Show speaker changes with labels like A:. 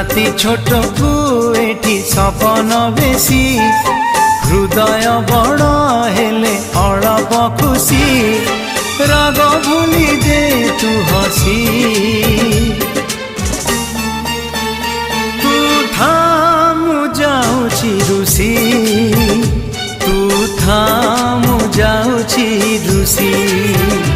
A: राति छोट को एठी सपन बेसी हृदय बड़ हेले अळप खुशी राग भूली दे तू हसी तू थामु जाउछि रुसी तू थामु जाउछि रुसी।